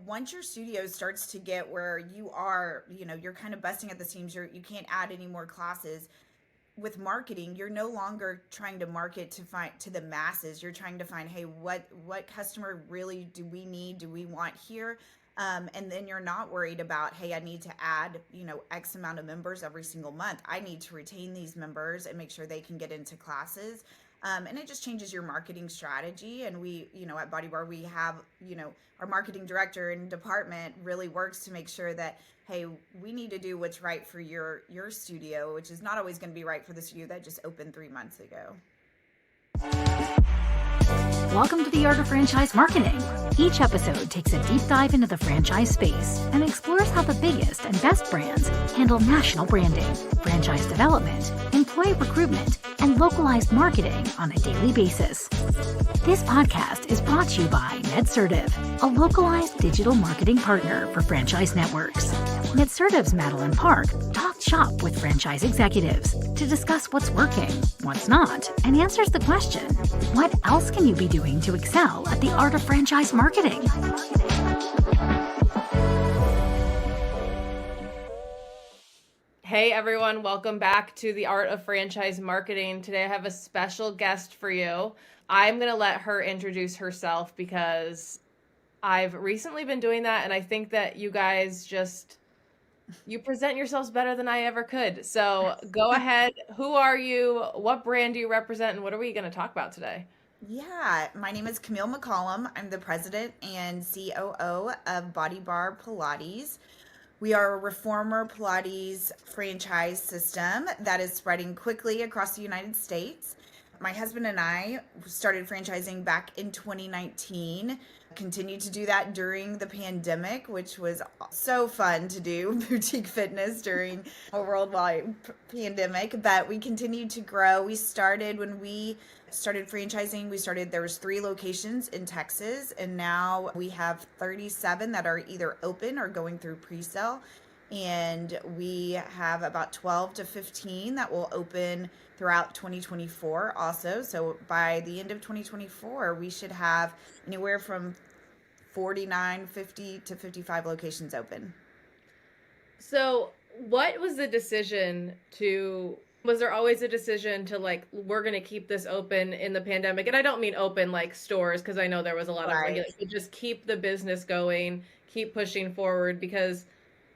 Once your studio starts to get where you are, you're kind of busting at the seams, you can't add any more classes. With marketing, you're no longer trying to market to find to the masses. You're trying to find, hey, what customer really do we need, do we want here? And then you're not worried about, hey, I need to add, X amount of members every single month. I need to retain these members and make sure they can get into classes. And it just changes your marketing strategy. And we, at BODYBAR, we have, our marketing director and department really works to make sure that, hey, we need to do what's right for your studio, which is not always going to be right for the studio that just opened 3 months ago. Welcome to the Art of Franchise Marketing. Each episode takes a deep dive into the franchise space and explores how the biggest and best brands handle national branding, franchise development, employee recruitment, and localized marketing on a daily basis. This podcast is brought to you by NetSertive, a localized digital marketing partner for franchise networks. NetSertive's Madeleine Park talks shop with franchise executives to discuss what's working, what's not, and answers the question, what else can you be doing to excel at the art of franchise marketing? Hey everyone, welcome back to the Art of Franchise Marketing. Today I have a special guest for you. I'm going to let her introduce herself because I've recently been doing that, and I think that you guys you present yourselves better than I ever could. So go ahead. Who are you? What brand do you represent? And what are we going to talk about today? Yeah, my name is Kamille McCollum. I'm the president and COO of BODYBAR Pilates. We are a reformer Pilates franchise system that is spreading quickly across the United States. My husband and I started franchising back in 2019, continued to do that during the pandemic, which was so fun to do, boutique fitness during a worldwide pandemic, but we continued to grow. When we started franchising, there was 3 locations in Texas, and now we have 37 that are either open or going through pre-sale. And we have about 12 to 15 that will open throughout 2024 also. So by the end of 2024, we should have anywhere from 49, 50 to 55 locations open. So what was the decision was there always a decision to we're going to keep this open in the pandemic? And I don't mean open like stores, because I know there was a lot of regulation, but just keep the business going, keep pushing forward, because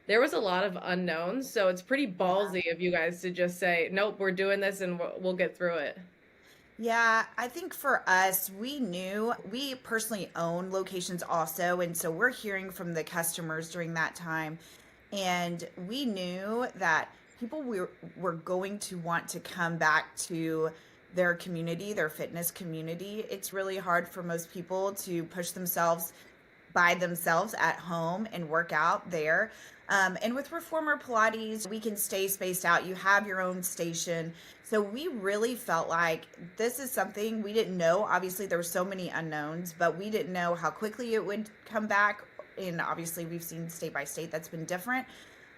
there was a lot of unknowns. So it's pretty ballsy of you guys to just say, nope, we're doing this and we'll get through it. Yeah, I think for us, we personally own locations also. And so we're hearing from the customers during that time. And we knew that people were going to want to come back to their community, their fitness community. It's really hard for most people to push themselves by themselves at home and work out there. And with Reformer Pilates, we can stay spaced out. You have your own station. So we really felt like this is something we didn't know. Obviously, there were so many unknowns, but we didn't know how quickly it would come back. And obviously, we've seen state by state that's been different.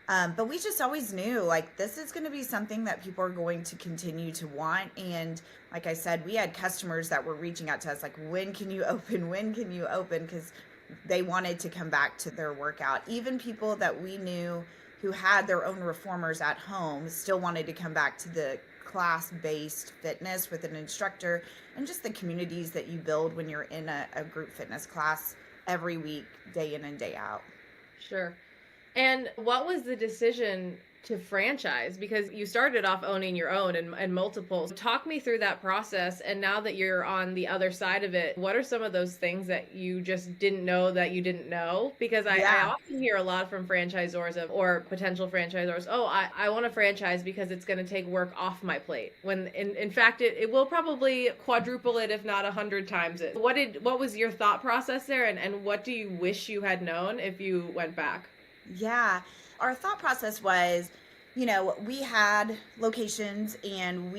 But we just always knew, this is going to be something that people are going to continue to want. And like I said, we had customers that were reaching out to us, when can you open? When can you open? Because they wanted to come back to their workout. Even people that we knew who had their own reformers at home still wanted to come back to the class-based fitness with an instructor, and just the communities that you build when you're in a group fitness class every week, day in and day out. Sure. And what was the decision to franchise? Because you started off owning your own and multiples. Talk me through that process. And now that you're on the other side of it, what are some of those things that you just didn't know that you didn't know? Because I often hear a lot from franchisors or potential franchisors, I want to franchise because it's going to take work off my plate. When in fact, it will probably quadruple it, if not 100 times it. What was your thought process there? And what do you wish you had known if you went back? Yeah, our thought process was, we had locations, and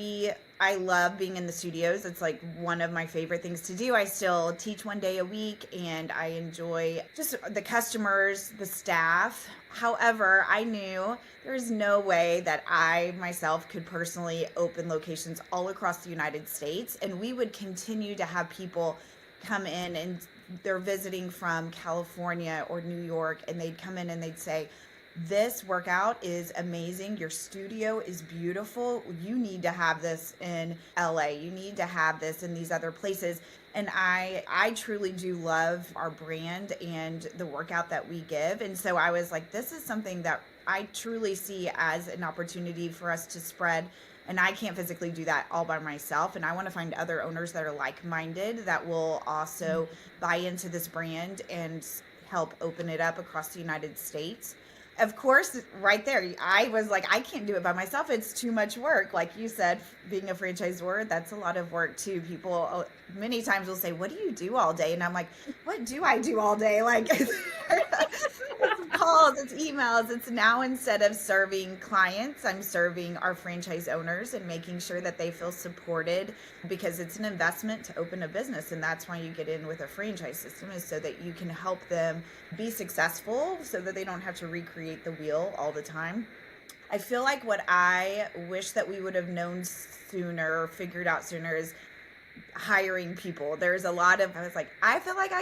I love being in the studios. It's one of my favorite things to do. I still teach 1 day a week, and I enjoy just the customers, the staff. However, I knew there's no way that I myself could personally open locations all across the United States, and we would continue to have people come in and they're visiting from California or New York, and they'd come in and they'd say, this workout is amazing. Your studio is beautiful. You need to have this in LA. You need to have this in these other places. And I truly do love our brand and the workout that we give. And so I was like, this is something that I truly see as an opportunity for us to spread. And I can't physically do that all by myself. And I want to find other owners that are like-minded that will also buy into this brand and help open it up across the United States. Of course, right there, I was like, I can't do it by myself. It's too much work. Like you said, being a franchisor, that's a lot of work too. People many times will say, what do you do all day? And I'm like, what do I do all day? Like, it's calls, it's emails. It's now, instead of serving clients, I'm serving our franchise owners and making sure that they feel supported, because it's an investment to open a business. And that's why you get in with a franchise system, is so that you can help them be successful, so that they don't have to recreate the wheel all the time. I feel like what I wish that we would have known sooner, or figured out sooner, is hiring people. There's a lot of, I was like, I feel like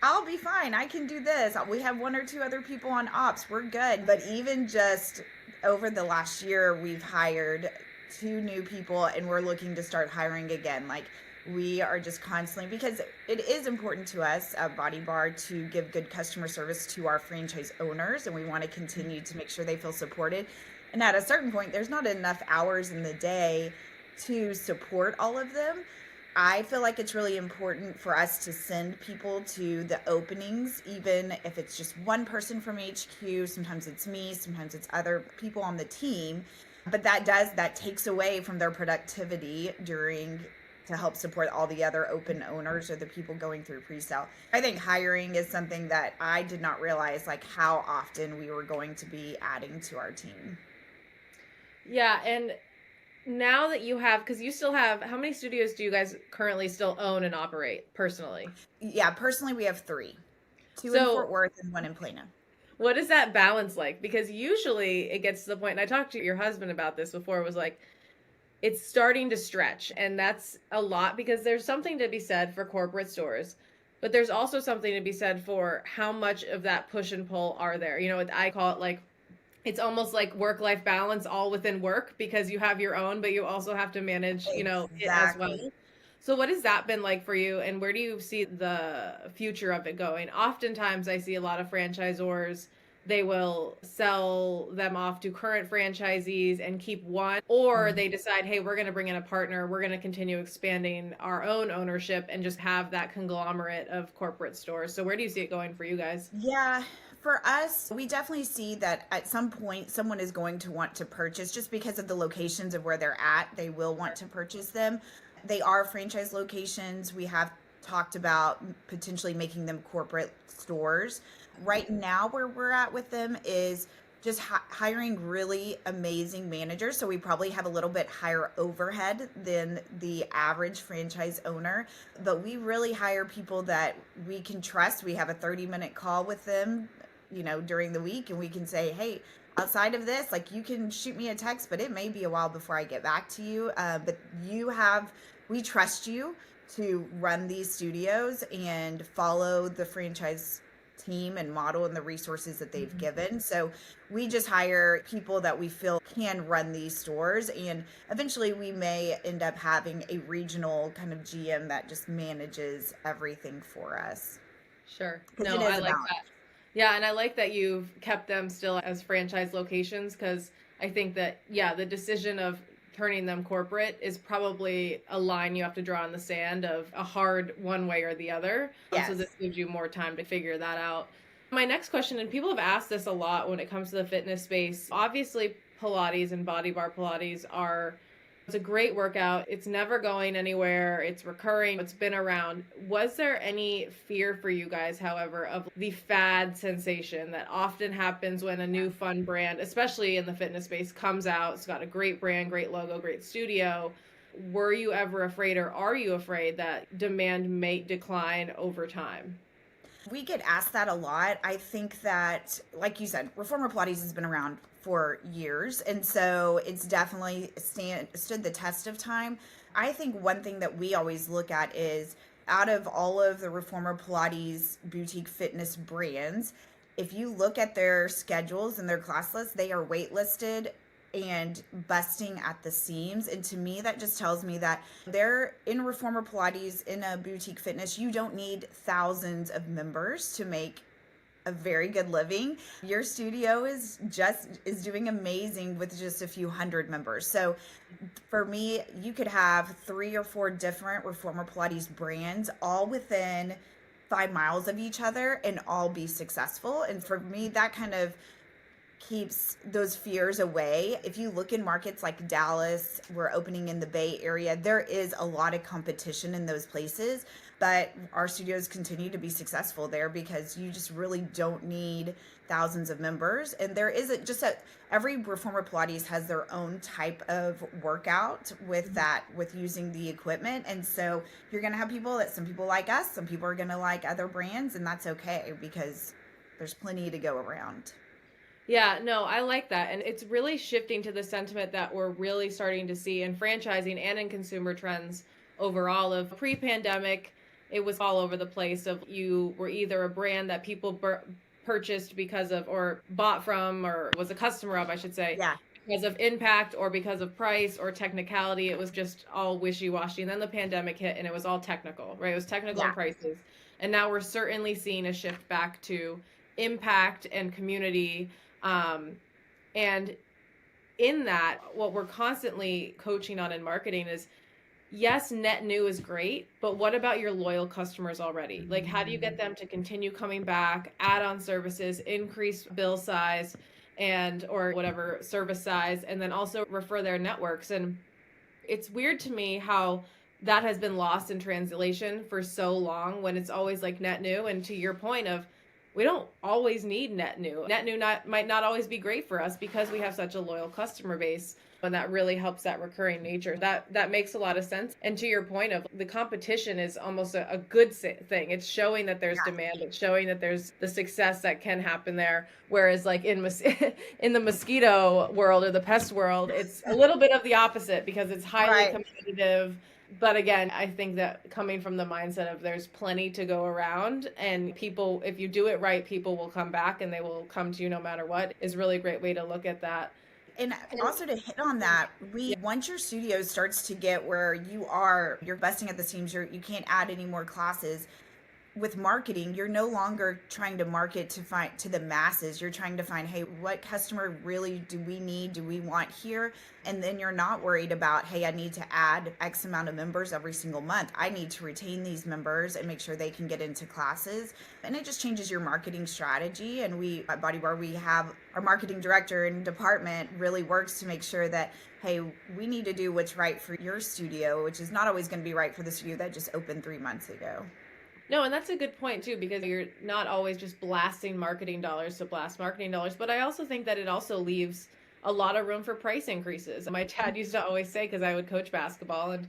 I'll be fine. I can do this. We have one or two other people on ops. We're good. But even just over the last year, we've hired 2 new people, and we're looking to start hiring again. Like, we are just constantly, because it is important to us at BODYBAR to give good customer service to our franchise owners, and we want to continue to make sure they feel supported. And at a certain point, there's not enough hours in the day to support all of them. I feel like it's really important for us to send people to the openings, even if it's just one person from HQ. Sometimes it's me, sometimes it's other people on the team. But that takes away from their productivity to help support all the other open owners or the people going through pre-sale. I think hiring is something that I did not realize, like, how often we were going to be adding to our team. Yeah, and now that you have, because you still have, how many studios do you guys currently still own and operate personally? Yeah, personally we have 3. 2 in Fort Worth and 1 in Plano. What is that balance like? Because usually it gets to the point, and I talked to your husband about this before, it was like, it's starting to stretch, and that's a lot, because there's something to be said for corporate stores, but there's also something to be said for how much of that push and pull are there. You know, I call it like, it's almost like work-life balance all within work, because you have your own, but you also have to manage, you know, it as well. So what has that been like for you, and where do you see the future of it going? Oftentimes I see a lot of franchisors, they will sell them off to current franchisees and keep one, or they decide, hey, we're going to bring in a partner. We're going to continue expanding our own ownership and just have that conglomerate of corporate stores. So where do you see it going for you guys? Yeah, for us, we definitely see that at some point someone is going to want to purchase, just because of the locations of where they're at. They will want to purchase them. They are franchise locations. We have talked about potentially making them corporate stores. Right now, where we're at with them is just hiring really amazing managers. So we probably have a little bit higher overhead than the average franchise owner, but we really hire people that we can trust. We have a 30-minute call with them, you know, during the week, and we can say, hey, outside of this, like, you can shoot me a text, but it may be a while before I get back to you. But we trust you to run these studios and follow the franchise team and model and the resources that they've given. So we just hire people that we feel can run these stores, and eventually we may end up having a regional kind of GM that just manages everything for us. Sure. No, I like that. Yeah, and I like that you've kept them still as franchise locations, because I think that, yeah, the decision of turning them corporate is probably a line you have to draw in the sand of a hard one way or the other. Yes. So this gives you more time to figure that out. My next question, and people have asked this a lot when it comes to the fitness space, obviously Pilates and BODYBAR Pilates it's a great workout. It's never going anywhere. It's recurring. It's been around. Was there any fear for you guys, however, of the fad sensation that often happens when a new fun brand, especially in the fitness space, comes out? It's got a great brand, great logo, great studio. Were you ever afraid, or are you afraid that demand may decline over time? We get asked that a lot. I think that, like you said, Reformer Pilates has been around for years, and so it's definitely stood the test of time. I think one thing that we always look at is out of all of the Reformer Pilates boutique fitness brands, if you look at their schedules and their class lists, they are waitlisted and busting at the seams. And to me, that just tells me that they're in Reformer Pilates, in a boutique fitness, you don't need thousands of members to make a very good living. Your studio is doing amazing with just a few hundred members. So for me, you could have 3 or 4 different Reformer Pilates brands all within 5 miles of each other and all be successful. And for me, that kind of keeps those fears away. If you look in markets like Dallas, we're opening in the Bay Area, there is a lot of competition in those places, but our studios continue to be successful there because you just really don't need thousands of members. And there isn't just every Reformer Pilates has their own type of workout with that, with using the equipment. And so you're going to have some people like us, some people are going to like other brands, and that's okay because there's plenty to go around. Yeah, no, I like that. And it's really shifting to the sentiment that we're really starting to see in franchising and in consumer trends overall. Of pre-pandemic, it was all over the place. Of you were either a brand that people purchased because of, or bought from, or was a customer of, I should say, Yeah. because of impact or because of price or technicality. It was just all wishy-washy. And then the pandemic hit and it was all technical, right? It was technical and prices. And now we're certainly seeing a shift back to impact and community. And in that, what we're constantly coaching on in marketing is, yes, net new is great, but what about your loyal customers already? Like, how do you get them to continue coming back, add on services, increase bill size and, or whatever service size, and then also refer their networks? And it's weird to me how that has been lost in translation for so long when it's always like net new. And to your point of, we don't always need net new. Net new might not always be great for us because we have such a loyal customer base, and that really helps that recurring nature. That makes a lot of sense. And to your point of the competition is almost a good thing. It's showing that there's demand. It's showing that there's the success that can happen there. Whereas like in the mosquito world or the pest world, it's a little bit of the opposite because it's highly competitive. But again, I think that coming from the mindset of there's plenty to go around, and people, if you do it right, people will come back and they will come to you no matter what, is really a great way to look at that. And also to hit on that, once your studio starts to get where you're busting at the seams, you can't add any more classes. With marketing, you're no longer trying to market to the masses. You're trying to find, hey, what customer really do we want here? And then you're not worried about, hey, I need to add X amount of members every single month. I need to retain these members and make sure they can get into classes. And it just changes your marketing strategy. And we at BODYBAR, we have our marketing director and department really works to make sure that, hey, we need to do what's right for your studio, which is not always going to be right for the studio that just opened 3 months ago. No, and that's a good point too, because you're not always just blasting marketing dollars to blast marketing dollars. But I also think that it also leaves a lot of room for price increases. My dad used to always say, because I would coach basketball, and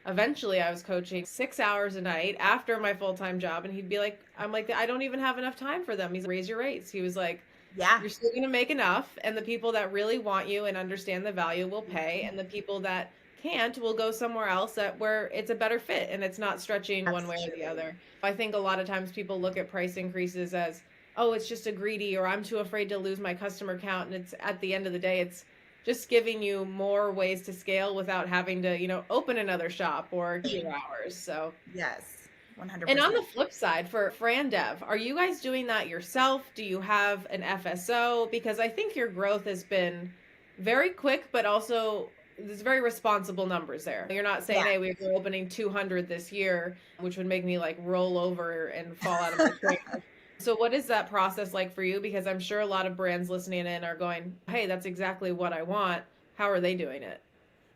eventually I was coaching 6 hours a night after my full-time job. And he'd be like, I'm like, I don't even have enough time for them. He's like, raise your rates. He was like, yeah, you're still going to make enough. And the people that really want you and understand the value will pay. And the people that can't will go somewhere else where it's a better fit and it's not stretching one way or the other. I think a lot of times people look at price increases as, oh, it's just a greedy, or I'm too afraid to lose my customer count. And it's at the end of the day, it's just giving you more ways to scale without having to, open another shop or 2 hours. So yes, 100%. And on the flip side, for FranDev, are you guys doing that yourself? Do you have an FSO? Because I think your growth has been very quick, but also there's very responsible numbers there. You're not saying, hey, we're opening 200 this year, which would make me like roll over and fall out of my chair. So what is that process like for you? Because I'm sure a lot of brands listening in are going, hey, that's exactly what I want. How are they doing it?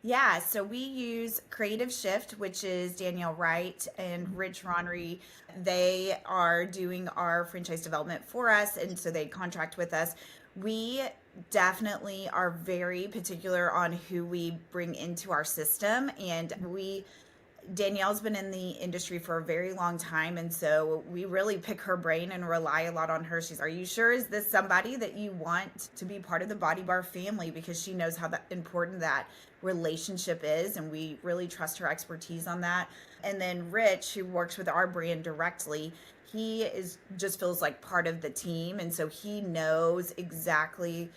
Yeah, so we use Creative Shift, which is Danielle Wright and Rich Ronry. They are doing our franchise development for us, and so they contract with us. We definitely are very particular on who we bring into our system, and we Danielle's been in the industry for a very long time. And so we really pick her brain and rely a lot on her. She's, are you sure? Is this somebody that you want to be part of the BODYBAR family? Because she knows how important that relationship is. And we really trust her expertise on that. And then Rich, who works with our brand directly, he just feels like part of the team. And so he knows exactly,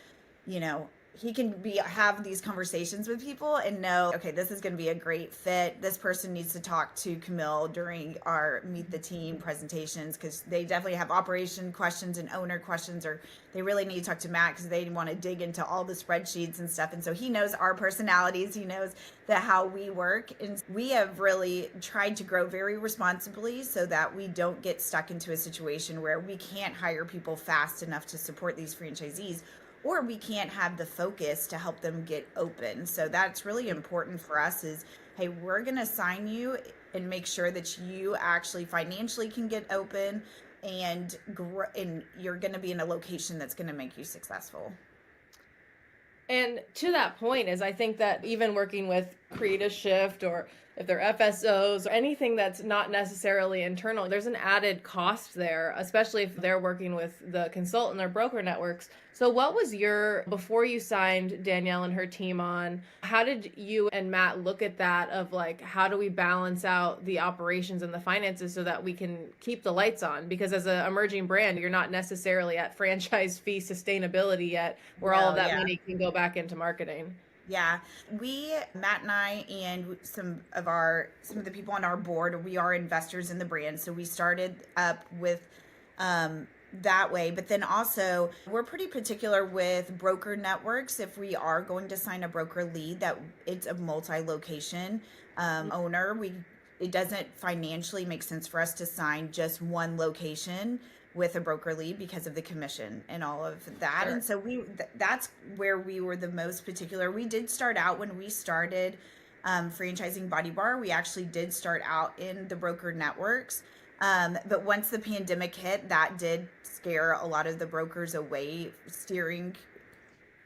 he can have these conversations with people and know, okay, this is going to be a great fit. This person needs to talk to Kamille during our Meet the Team presentations, because they definitely have operation questions and owner questions, or they really need to talk to Matt because they want to dig into all the spreadsheets and stuff. And so he knows our personalities. He knows how we work. And we have really tried to grow very responsibly so that we don't get stuck into a situation where we can't hire people fast enough to support these franchisees, or we can't have the focus to help them get open. So that's really important for us is, hey, we're going to sign you and make sure that you actually financially can get open and you're going to be in a location that's going to make you successful. And to that point is, I think that even working with Creative Shift, or if they're FSOs or anything that's not necessarily internal, there's an added cost there, especially if they're working with the consultant or broker networks. So what was before you signed Danielle and her team on, how did you and Matt look at that of like, how do we balance out the operations and the finances so that we can keep the lights on? Because as an emerging brand, you're not necessarily at franchise fee sustainability yet, where all of that money can go back into marketing. Yeah, Matt and I, and some of the people on our board, we are investors in the brand. So we started up with that way. But then also, we're pretty particular with broker networks. If we are going to sign a broker lead, that it's a multi-location owner. It doesn't financially make sense for us to sign just one location with a broker lead because of the commission and all of that. Sure. And so that's where we were the most particular. We did start out when we started franchising BODYBAR. We actually did start out in the broker networks. But once the pandemic hit, that did scare a lot of the brokers away, steering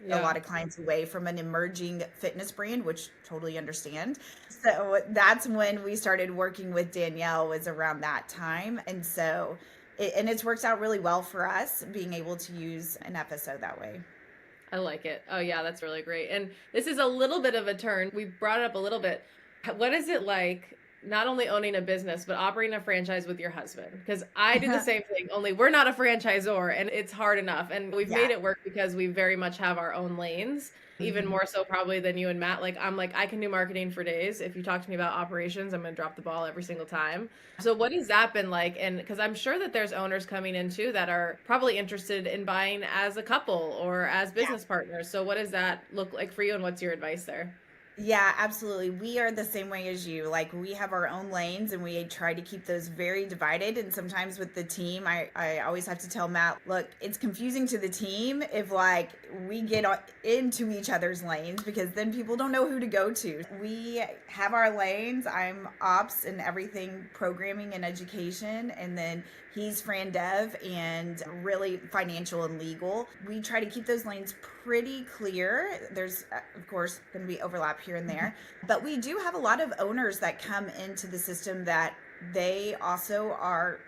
a lot of clients away from an emerging fitness brand, which totally understand. So that's when we started working with Danielle, was around that time. And so it's worked out really well for us being able to use an FSO that way. I like it. Oh yeah, that's really great. And this is a little bit of a turn. We brought it up a little bit. What is it like not only owning a business, but operating a franchise with your husband? Because I do the same thing, only we're not a franchisor, and it's hard enough. And we've made it work because we very much have our own lanes. Even more so probably than you and Matt. I'm like, I can do marketing for days. If you talk to me about operations, I'm going to drop the ball every single time. So what has that been like? And because I'm sure that there's owners coming in too that are probably interested in buying as a couple or as business partners. So what does that look like for you, and what's your advice there? Yeah, absolutely. We are the same way as you. We have our own lanes and we try to keep those very divided. And sometimes with the team, I always have to tell Matt, look, it's confusing to the team if we get into each other's lanes, because then people don't know who to go to. We have our lanes. I'm ops and everything, programming and education. And then he's Fran Dev and really financial and legal. We try to keep those lanes pretty clear. There's, of course, going to be overlap here and there, but we do have a lot of owners that come into the system that they also are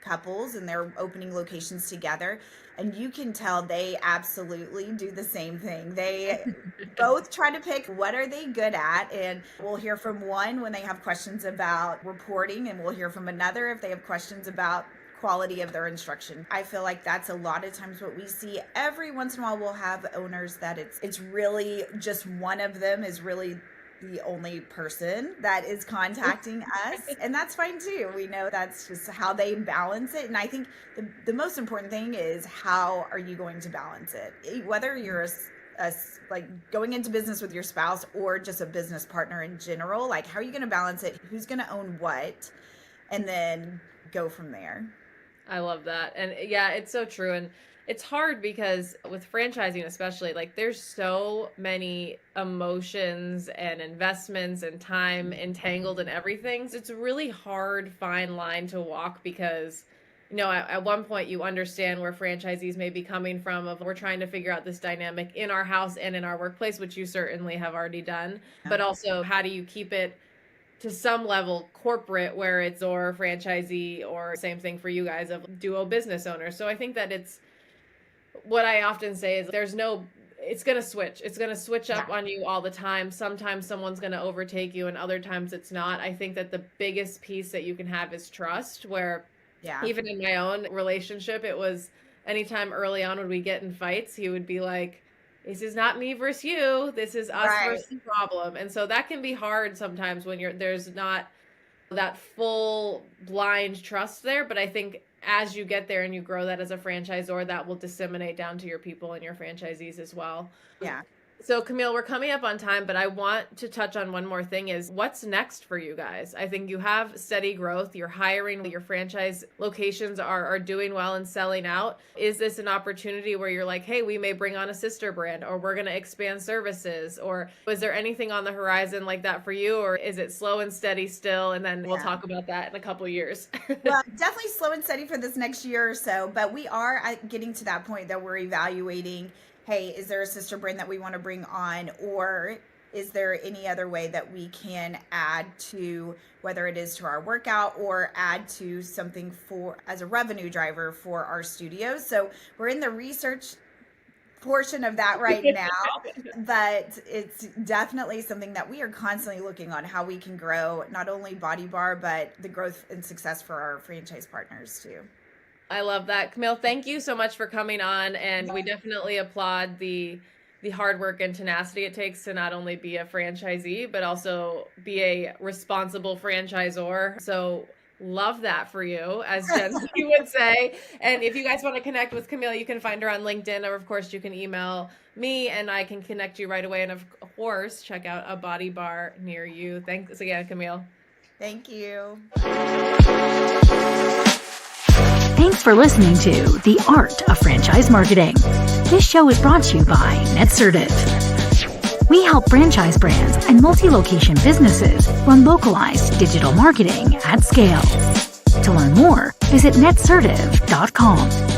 couples and they're opening locations together. And you can tell they absolutely do the same thing. They both try to pick what are they good at. And we'll hear from one when they have questions about reporting, and we'll hear from another if they have questions about quality of their instruction. I feel like that's a lot of times what we see. Every once in a while we'll have owners that it's really just one of them is really the only person that is contacting us, and that's fine too. We know that's just how they balance it. And I think the most important thing is, how are you going to balance it? Whether you're like going into business with your spouse or just a business partner in general, how are you going to balance it? Who's going to own what? And then go from there. I love that. And yeah, it's so true. And it's hard because with franchising, especially, there's so many emotions and investments and time entangled in everything. So it's a really hard, fine line to walk, because, at one point you understand where franchisees may be coming from, of we're trying to figure out this dynamic in our house and in our workplace, which you certainly have already done. But also, how do you keep it to some level corporate, where it's or franchisee, or same thing for you guys of duo business owners. So I think that it's what I often say is it's going to switch. It's going to switch up on you all the time. Sometimes someone's going to overtake you and other times it's not. I think that the biggest piece that you can have is trust, where even in my own relationship, it was anytime early on when we get in fights, he would be like, this is not me versus you. This is us versus the problem. And so that can be hard sometimes when there's not that full blind trust there. But I think as you get there and you grow that as a franchisor, that will disseminate down to your people and your franchisees as well. Yeah. So Kamille, we're coming up on time, but I want to touch on one more thing is what's next for you guys? I think you have steady growth. You're hiring, your franchise locations are doing well and selling out. Is this an opportunity where you're like, hey, we may bring on a sister brand, or we're going to expand services? Or was there anything on the horizon like that for you? Or is it slow and steady still? And then we'll talk about that in a couple of years. Well, definitely slow and steady for this next year or so, but we are getting to that point that we're evaluating, hey, is there a sister brand that we want to bring on, or is there any other way that we can add to, whether it is to our workout or add to something for as a revenue driver for our studios? So we're in the research portion of that right now, but it's definitely something that we are constantly looking on how we can grow not only BODYBAR, but the growth and success for our franchise partners too. I love that. Kamille, thank you so much for coming on. And we definitely applaud the hard work and tenacity it takes to not only be a franchisee, but also be a responsible franchisor. So love that for you, as Jen would say. And if you guys want to connect with Kamille, you can find her on LinkedIn, or of course you can email me and I can connect you right away. And of course, check out a BODYBAR near you. Thanks again, Kamille. Thank you. Thanks for listening to The Art of Franchise Marketing. This show is brought to you by NetCertive. We help franchise brands and multi-location businesses run localized digital marketing at scale. To learn more, visit netcertive.com.